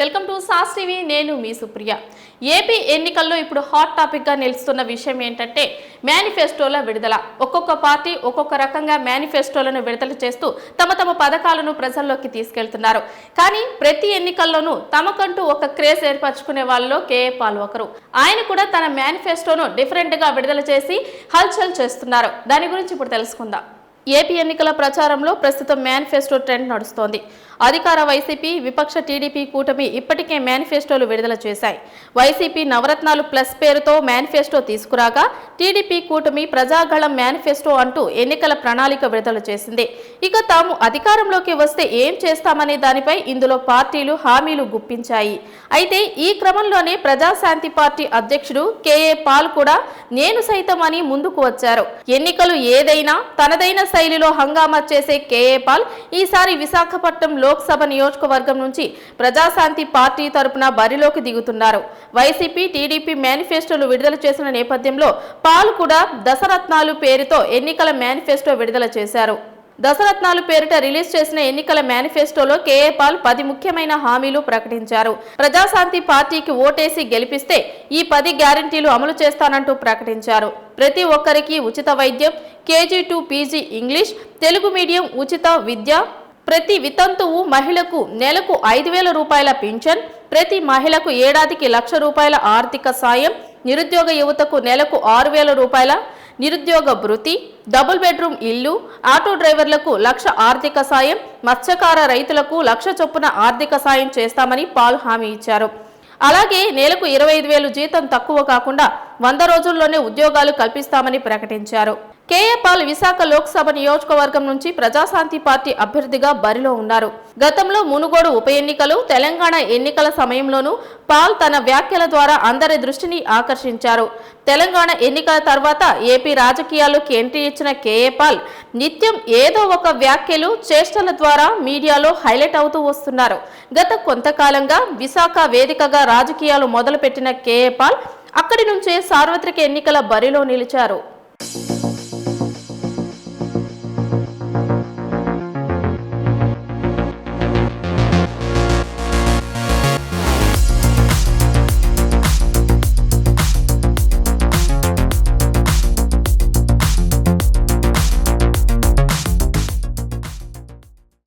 Welcome to sauce TV. నేను మీ Supriya. AP ఎన్నికల్లో ఇప్పుడు హాట్ టాపిక్ గా నిలుస్తున్న విషయం ఏంటంటే మేనిఫెస్టోల విడుదల. ఒక్కొక్క పార్టీ ఒక్కొక్క రకంగా మేనిఫెస్టోలను విడుదల చేస్తూ తమ పథకాలను ప్రజల్లోకి తీసుకెళ్తున్నారు. కానీ ప్రతి ఎన్నికల్లోనూ తమకంటూ ఒక క్రేజ్ ఏర్పరచుకునే వాళ్ళలో కేఏ పాల్ ఒకరు. ఆయన కూడా తన మేనిఫెస్టోను డిఫరెంట్ గా విడుదల చేసి హల్చల్ చేస్తున్నారు. దాని గురించి ఇప్పుడు తెలుసుకుందాం. ఏపీ ఎన్నికల ప్రచారంలో ప్రస్తుతం మేనిఫెస్టో ట్రెండ్ నడుస్తోంది. అధికార వైసీపీ, విపక్ష టీడీపీ కూటమి ఇప్పటికే మేనిఫెస్టోలు విడుదల చేశాయి. వైసీపీ నవరత్నాలు ప్లస్ పేరుతో మేనిఫెస్టో తీసుకురాగా టీడీపీ కూటమి ప్రజాగళం మేనిఫెస్టో అంటూ ఎన్నికల ప్రణాళిక విడుదల చేసింది. ఇక తాము అధికారంలోకి వస్తే ఏం చేస్తామనే దానిపై ఇందులో పార్టీలు హామీలు గుప్పించాయి. అయితే ఈ క్రమంలోనే ప్రజాశాంతి పార్టీ అధ్యక్షుడు కేఏ పాల్ కూడా నేను సైతం అని ముందుకు వచ్చారు. ఎన్నికలు ఏదైనా తనదైన శైలిలో హంగామా చేసే కేఏ పాల్ ఈసారి విశాఖపట్నం లోక్సభ నియోజకవర్గం నుంచి ప్రజాశాంతి పార్టీ తరపున బరిలోకి దిగుతున్నారు. వైసీపీ, టీడీపీ మేనిఫెస్టోలు విడుదల చేసిన నేపథ్యంలో పాల్ కూడా దశరత్నాలు పేరుతో ఎన్నికల మేనిఫెస్టో విడుదల చేశారు. దశరత్నాలు పేరిట రిలీజ్ చేసిన ఎన్నికల మేనిఫెస్టోలో కేఏ పాల్ 10 ముఖ్యమైన హామీలు ప్రకటించారు. ప్రజాశాంతి పార్టీకి ఓటేసి గెలిపిస్తే ఈ 10 గ్యారంటీలు అమలు చేస్తానంటూ ప్రకటించారు. ప్రతి ఒక్కరికి ఉచిత వైద్యం, KG to PG English, Telugu medium, ఉచిత విద్య, ప్రతి వితంతువు మహిళకు నెలకు 5,000 రూపాయల పింఛన్, ప్రతి మహిళకు ఏడాదికి 1,00,000 రూపాయల ఆర్థిక సాయం, నిరుద్యోగ యువతకు నెలకు 6,000 రూపాయల నిరుద్యోగ భృతి, డబుల్ బెడ్రూమ్ ఇల్లు, ఆటో డ్రైవర్లకు 1,00,000 ఆర్థిక సాయం, మత్స్యకార రైతులకు 1,00,000 చొప్పున ఆర్థిక సాయం చేస్తామని పాల్ హామీ ఇచ్చారు. అలాగే నెలకు 25,000 జీతం తక్కువ కాకుండా 100 రోజుల్లోనే ఉద్యోగాలు కల్పిస్తామని ప్రకటించారు. కేఏ పాల్ విశాఖ లోక్సభ నియోజకవర్గం నుంచి ప్రజాశాంతి పార్టీ అభ్యర్థిగా బరిలో ఉన్నారు. గతంలో మునుగోడు ఉప ఎన్నికలు, తెలంగాణ ఎన్నికల సమయంలోనూ పాల్ తన వ్యాఖ్యల ద్వారా అందరి దృష్టిని ఆకర్షించారు. తెలంగాణ ఎన్నికల తర్వాత ఏపీ రాజకీయాల్లోకి ఎంట్రీ ఇచ్చిన కేఏ పాల్ నిత్యం ఏదో ఒక వ్యాఖ్యలు, చేష్టల ద్వారా మీడియాలో హైలైట్ అవుతూ వస్తున్నారు. గత కొంతకాలంగా విశాఖ వేదికగా రాజకీయాలు మొదలుపెట్టిన కేఏ పాల్ అక్కడి నుంచే సార్వత్రిక ఎన్నికల బరిలో నిలిచారు.